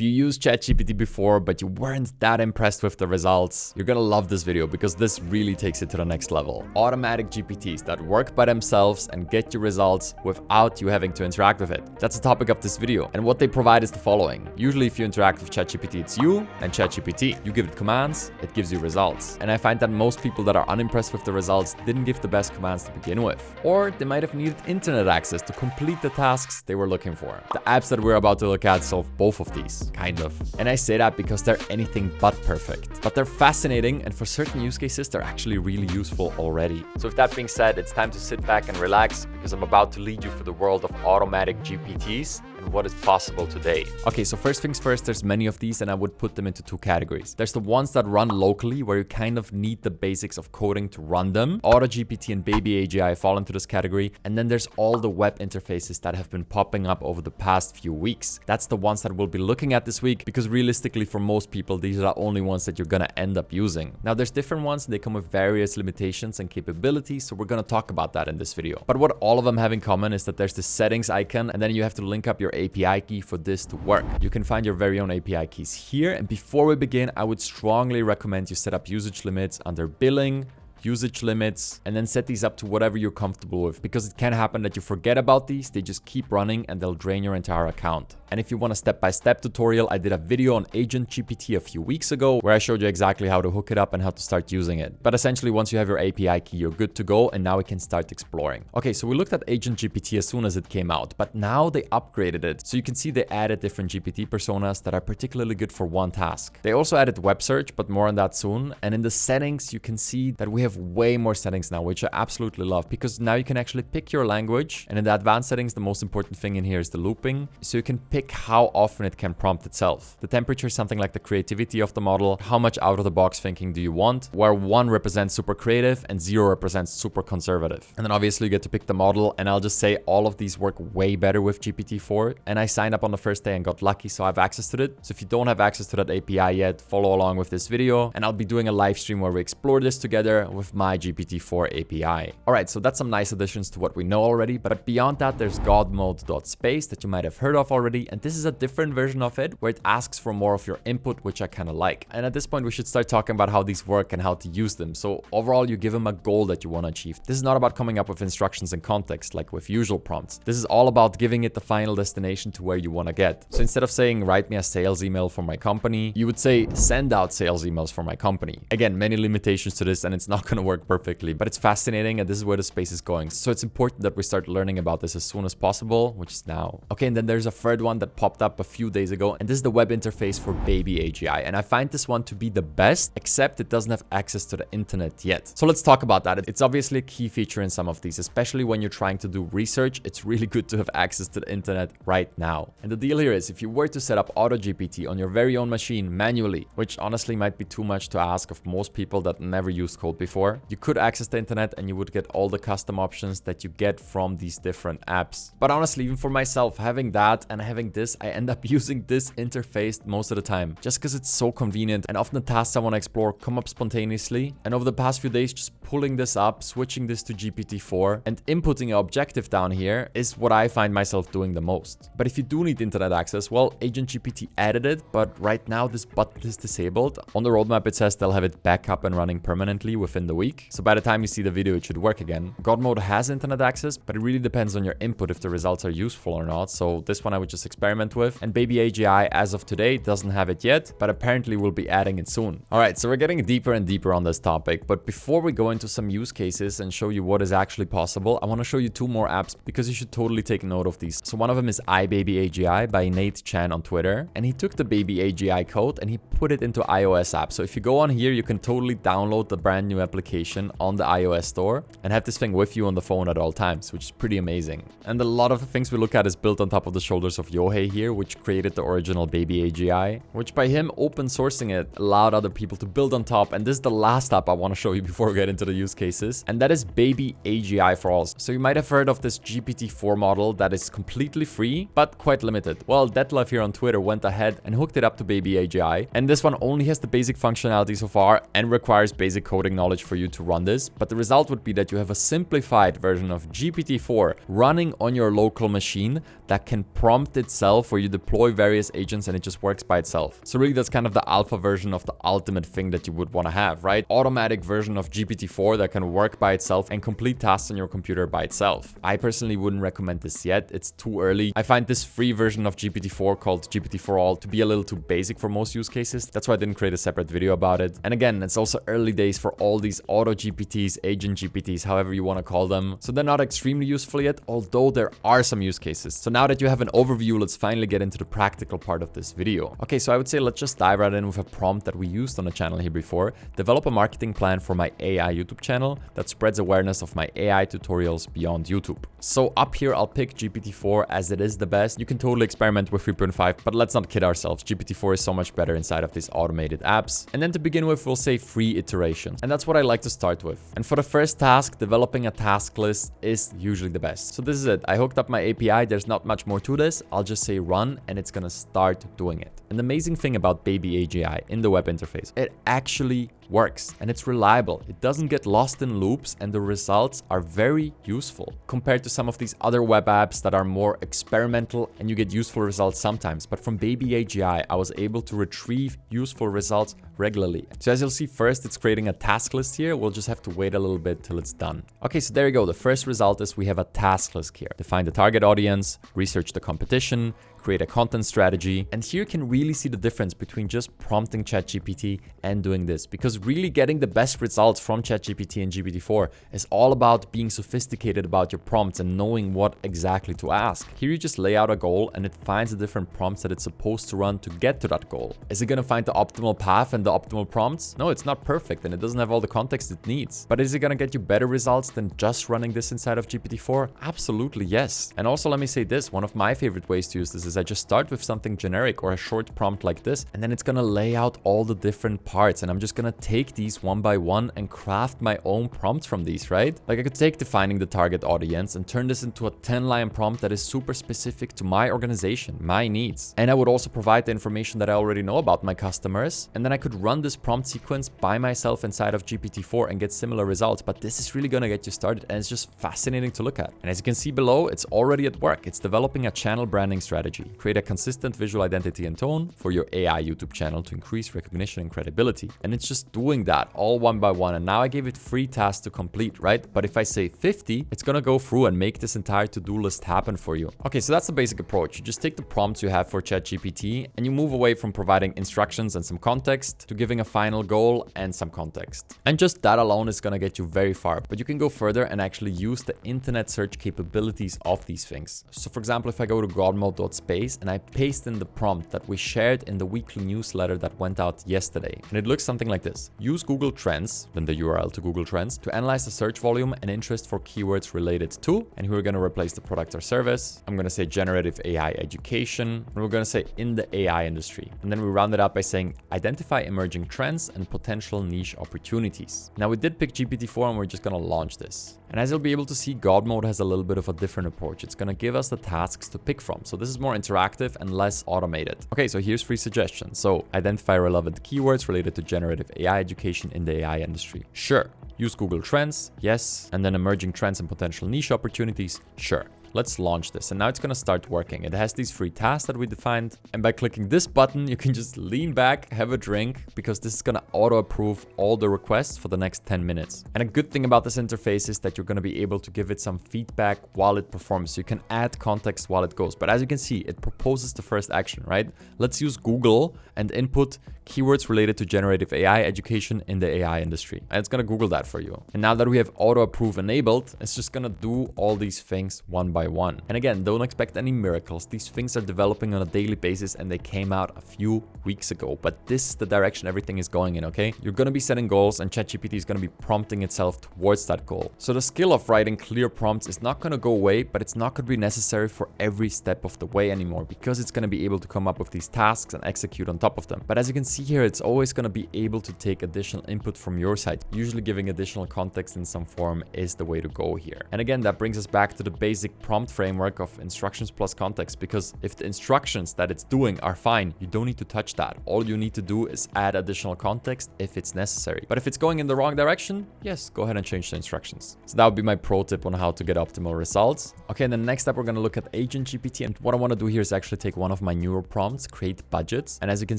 If you used ChatGPT before, but you weren't that impressed with the results, you're gonna love this video because this really takes it to the next level. Automatic GPTs that work by themselves and get you results without you having to interact with it. That's the topic of this video. And what they provide is the following. Usually if you interact with ChatGPT, it's you and ChatGPT. You give it commands, it gives you results. And I find that most people that are unimpressed with the results didn't give the best commands to begin with. Or they might have needed internet access to complete the tasks they were looking for. The apps that we're about to look at solve both of these, kind of. And I say that because they're anything but perfect. But they're fascinating, and for certain use cases, they're actually really useful already. So with that being said, it's time to sit back and relax because I'm about to lead you through the world of automatic GPTs and what is possible today. Okay, so first things first, there's many of these and I would put them into two categories. There's the ones that run locally where you kind of need the basics of coding to run them. Auto-GPT and BabyAGI fall into this category. And then there's all the web interfaces that have been popping up over the past few weeks. That's the ones that we'll be looking at this week because realistically for most people, these are the only ones that you're gonna end up using. Now there's different ones and they come with various limitations and capabilities, so we're gonna talk about that in this video. But what all of them have in common is that there's the settings icon and then you have to link up your API key for this to work. You can find your very own API keys here. And before we begin, I would strongly recommend you set up usage limits under billing, usage limits, and then set these up to whatever you're comfortable with because it can happen that you forget about these, they just keep running and they'll drain your entire account. And if you want a step-by-step tutorial, I did a video on Agent GPT a few weeks ago where I showed you exactly how to hook it up and how to start using it. But essentially, once you have your API key, you're good to go, and now we can start exploring. Okay, so we looked at Agent GPT as soon as it came out, but now they upgraded it. So you can see they added different GPT personas that are particularly good for one task. They also added web search, but more on that soon. And in the settings, you can see that we have way more settings now, which I absolutely love because now you can actually pick your language. And in the advanced settings, the most important thing in here is the looping. So you can pick how often it can prompt itself. The temperature is something like the creativity of the model. How much out of the box thinking do you want? Where 1 represents super creative and 0 represents super conservative. And then obviously you get to pick the model. And I'll just say all of these work way better with GPT-4. And I signed up on the first day and got lucky, so I have access to it. So if you don't have access to that API yet, follow along with this video. And I'll be doing a live stream where we explore this together with my GPT-4 API. All right, so that's some nice additions to what we know already. But beyond that, there's Godmode.space that you might have heard of already. And this is a different version of it where it asks for more of your input, which I kind of like. And at this point, we should start talking about how these work and how to use them. So overall, you give them a goal that you want to achieve. This is not about coming up with instructions and context like with usual prompts. This is all about giving it the final destination to where you want to get. So instead of saying, write me a sales email for my company, you would say, send out sales emails for my company. Again, many limitations to this and it's not going to work perfectly, but it's fascinating and this is where the space is going. So it's important that we start learning about this as soon as possible, which is now. Okay, and then there's a third one that popped up a few days ago, and this is the web interface for BabyAGI. And I find this one to be the best, except it doesn't have access to the internet yet. So let's talk about that. It's obviously a key feature in some of these, especially when you're trying to do research. It's really good to have access to the internet right now. And the deal here is if you were to set up Auto-GPT on your very own machine manually, which honestly might be too much to ask of most people that never used code before, you could access the internet and you would get all the custom options that you get from these different apps. But honestly, even for myself, having that and having this, I end up using this interface most of the time just because it's so convenient, and often the tasks I want to explore come up spontaneously. And over the past few days, just pulling this up, switching this to GPT-4 and inputting an objective down here is what I find myself doing the most. But if you do need internet access, well, Agent GPT added it, but right now this button is disabled. On the roadmap, it says they'll have it back up and running permanently within the week. So by the time you see the video, it should work again. Godmode has internet access, but it really depends on your input if the results are useful or not. So this one I would just experiment with. And BabyAGI, as of today, doesn't have it yet, but apparently we'll be adding it soon. All right, so we're getting deeper and deeper on this topic. But before we go into some use cases and show you what is actually possible, I want to show you 2 more apps because you should totally take note of these. So one of them is iBabyAGI by Nate Chan on Twitter. And he took the BabyAGI code and he put it into iOS app. So if you go on here, you can totally download the brand new application on the iOS store and have this thing with you on the phone at all times, which is pretty amazing. And a lot of the things we look at is built on top of the shoulders of Yohei here, which created the original BabyAGI, which by him open sourcing it allowed other people to build on top. And this is the last app I want to show you before we get into the use cases, and that is BabyAGI4All. So you might have heard of this GPT-4 model that is completely free, but quite limited. Well, Detlef here on Twitter went ahead and hooked it up to BabyAGI, and this one only has the basic functionality so far and requires basic coding knowledge for you to run this, but the result would be that you have a simplified version of GPT-4 running on your local machine that can prompt itself, where you deploy various agents and it just works by itself. So really, that's kind of the alpha version of the ultimate thing that you would want to have, right? Automatic version of GPT-4 that can work by itself and complete tasks on your computer by itself. I personally wouldn't recommend this yet. It's too early. I find this free version of GPT-4 called GPT4All to be a little too basic for most use cases. That's why I didn't create a separate video about it. And again, it's also early days for all these Auto-GPTs, Agent GPTs, however you want to call them. So they're not extremely useful yet, although there are some use cases. So now that you have an overview, let's finally get into the practical part of this video. Okay, so I would say let's just dive right in with a prompt that we used on the channel here before. Develop a marketing plan for my AI YouTube channel that spreads awareness of my AI tutorials beyond YouTube. So up here, I'll pick GPT-4 as it is the best. You can totally experiment with 3.5, but let's not kid ourselves. GPT-4 is so much better inside of these automated apps. And then to begin with, we'll say 3 iterations. And that's what I like to start with. And for the first task, developing a task list is usually the best. So this is it. I hooked up my API. There's not much more to this. I'll just say run and it's gonna start doing it. And the amazing thing about BabyAGI in the web interface, it actually works and it's reliable. It doesn't get lost in loops and the results are very useful compared to some of these other web apps that are more experimental and you get useful results sometimes. But from BabyAGI, I was able to retrieve useful results regularly. So as you'll see, first it's creating a task list here. We'll just have to wait a little bit till it's done. Okay, so there you go. The first result is we have a task list here. Define the target audience, research the competition, create a content strategy. And here you can really see the difference between just prompting ChatGPT and doing this, because really getting the best results from ChatGPT and GPT-4 is all about being sophisticated about your prompts and knowing what exactly to ask. Here you just lay out a goal and it finds the different prompts that it's supposed to run to get to that goal. Is it going to find the optimal path and the optimal prompts? No, it's not perfect and it doesn't have all the context it needs. But is it going to get you better results than just running this inside of GPT-4? Absolutely yes. And also let me say this, one of my favorite ways to use this is I just start with something generic or a short prompt like this, and then it's gonna lay out all the different parts, and I'm just gonna take these one by one and craft my own prompts from these, right? Like I could take defining the target audience and turn this into a 10-line prompt that is super specific to my organization, my needs. And I would also provide the information that I already know about my customers, and then I could run this prompt sequence by myself inside of GPT-4 and get similar results. But this is really gonna get you started and it's just fascinating to look at. And as you can see below, it's already at work. It's developing a channel branding strategy. Create a consistent visual identity and tone for your AI YouTube channel to increase recognition and credibility. And it's just doing that all one by one. And now I gave it 3 tasks to complete, right? But if I say 50, it's gonna go through and make this entire to-do list happen for you. Okay, so that's the basic approach. You just take the prompts you have for ChatGPT and you move away from providing instructions and some context to giving a final goal and some context. And just that alone is gonna get you very far. But you can go further and actually use the internet search capabilities of these things. So for example, if I go to Godmode.space and I paste in the prompt that we shared in the weekly newsletter that went out yesterday. And it looks something like this. Use Google Trends, then the URL to Google Trends, to analyze the search volume and interest for keywords related to, and here we're going to replace the product or service. I'm going to say generative AI education, and we're going to say in the AI industry. And then we round it up by saying identify emerging trends and potential niche opportunities. Now we did pick GPT-4 and we're just going to launch this. And as you'll be able to see, Godmode has a little bit of a different approach. It's going to give us the tasks to pick from. So this is more interactive and less automated. Okay, so here's 3 suggestions. So identify relevant keywords related to generative AI education in the AI industry. Sure. Use Google Trends. Yes. And then emerging trends and potential niche opportunities. Sure. Let's launch this. And now it's going to start working. It has these 3 tasks that we defined. And by clicking this button, you can just lean back, have a drink, because this is going to auto approve all the requests for the next 10 minutes. And a good thing about this interface is that you're going to be able to give it some feedback while it performs. So you can add context while it goes. But as you can see, it proposes the first action, right? Let's use Google and input keywords related to generative AI education in the AI industry. And it's going to Google that for you. And now that we have auto approve enabled, it's just going to do all these things one by one. And again, don't expect any miracles. These things are developing on a daily basis and they came out a few weeks ago. But this is the direction everything is going in, okay? You're going to be setting goals and ChatGPT is going to be prompting itself towards that goal. So the skill of writing clear prompts is not going to go away, but it's not going to be necessary for every step of the way anymore, because it's going to be able to come up with these tasks and execute on top of them. But as you can see here, it's always going to be able to take additional input from your side. Usually giving additional context in some form is the way to go here. And again, that brings us back to the basic prompt framework of instructions plus context, because if the instructions that it's doing are fine, you don't need to touch that. All you need to do is add additional context if it's necessary. But if it's going in the wrong direction, yes, go ahead and change the instructions. So that would be my pro tip on how to get optimal results. Okay, and then next up, we're going to look at Agent GPT. And what I want to do here is actually take one of my newer prompts, create budgets. And as you can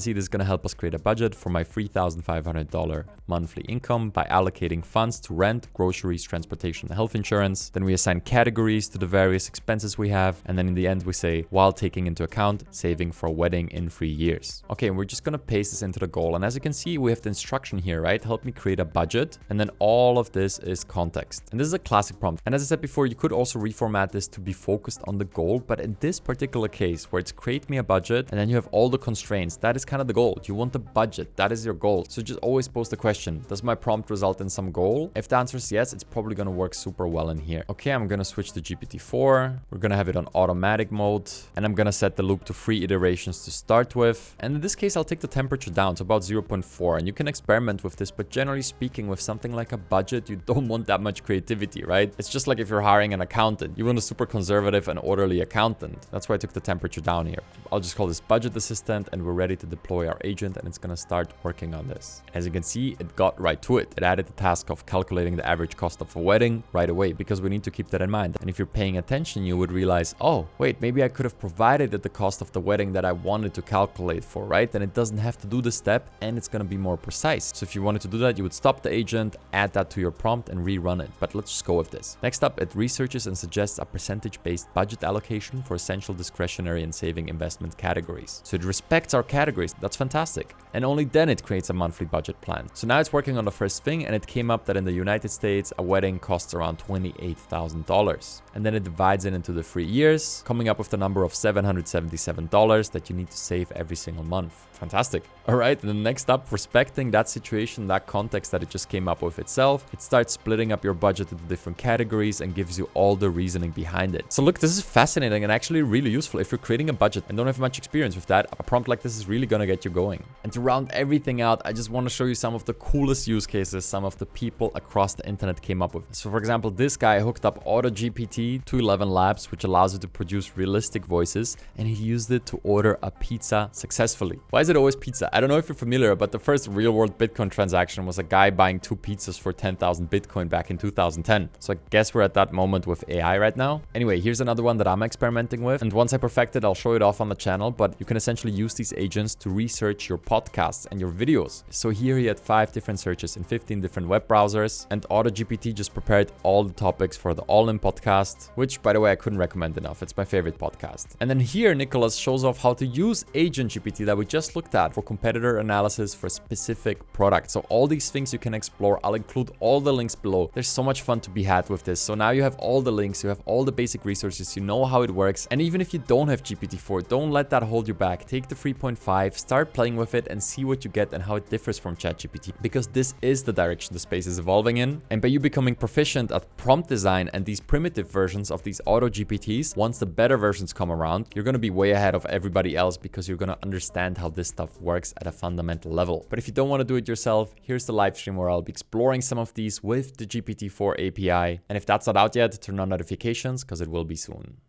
see, this is going to help us create a budget for my $3,500 monthly income by allocating funds to rent, groceries, transportation, and health insurance. Then we assign categories to the various expenses we have. And then in the end, we say, while taking into account saving for a wedding in 3 years. Okay, and we're just going to paste this into the goal. And as you can see, we have the instruction here, right? Help me create a budget. And then all of this is context. And this is a classic prompt. And as I said before, you could also reformat this to be focused on the goal. But in this particular case, where it's create me a budget, and then you have all the constraints, that is kind of the goal. You want the budget. That is your goal. So just always pose the question, does my prompt result in some goal? If the answer is yes, it's probably going to work super well in here. Okay, I'm going to switch to GPT-4. We're going to have it on automatic mode. And I'm going to set the loop to 3 iterations to start with. And in this case, I'll take the temperature down to about 0.4. And you can experiment with this, but generally speaking, with something like a budget, you don't want that much creativity, right? It's just like if you're hiring an accountant. You want a super conservative and orderly accountant. That's why I took the temperature down here. I'll just call this budget assistant, and we're ready to deploy our agent, and it's going to start working on this. As you can see, it got right to it. It added the task of calculating the average cost of a wedding right away, because we need to keep that in mind. And if you're paying attention, you would realize, oh, wait, maybe I could have provided it the cost of the wedding that I wanted to calculate for, right? Then it doesn't have to do the step, and it's going to be more precise. So if you wanted to do that, you would stop the agent, add that to your prompt, and rerun it. But let's just go with this. Next up, it researches and suggests a percentage-based budget allocation for essential, discretionary, and saving investment categories. So it respects our categories. That's fantastic. And only then it creates a monthly budget plan. So now it's working on the first thing, and it came up that in the United States, a wedding costs around $28,000. And then it divides it into the 3 years, coming up with the number of $777 that you need to save every single month. Fantastic. All right, and then next up, respecting that situation, that context that it just came up with itself, it starts splitting up your budget into different categories and gives you all the reasoning behind it. So look, this is fascinating and actually really useful. If you're creating a budget and don't have much experience with that, a prompt like this is really gonna get you going. And to round everything out, I just want to show you some of the coolest use cases some of the people across the internet came up with. So for example, this guy hooked up Auto-GPT to 11 Labs, which allows it to produce realistic voices, and he used it to order a pizza successfully. Why is it always pizza? I don't know if you're familiar, but the first real-world Bitcoin transaction was a guy buying 2 pizzas for 10,000 Bitcoin back in 2010. So I guess we're at that moment with AI right now. Anyway, here's another one that I'm experimenting with, and once I perfect it, I'll show it off on the channel, but you can essentially use these agents to research your podcasts and your videos. So here he had 5 different searches in 15 different web browsers, and Auto-GPT just prepared all the topics for the All In podcast, which, by the way, I couldn't recommend enough. It's my favorite podcast. And then here, Nicholas shows off how to use Agent GPT that we just looked at for competitor analysis for specific products. So all these things you can explore. I'll include all the links below. There's so much fun to be had with this. So now you have all the links, you have all the basic resources, you know how it works. And even if you don't have GPT-4, don't let that hold you back. Take the 3.5, start playing with it and see what you get and how it differs from ChatGPT, because this is the direction the space is evolving in. And by you becoming proficient at prompt design and these primitive versions of these Auto-GPTs, once the better versions come around, you're going to be way ahead of everybody else, because you're going to understand how this stuff works at a fundamental level. But if you don't want to do it yourself, here's the live stream where I'll be exploring some of these with the GPT-4 API. And if that's not out yet, turn on notifications, because it will be soon.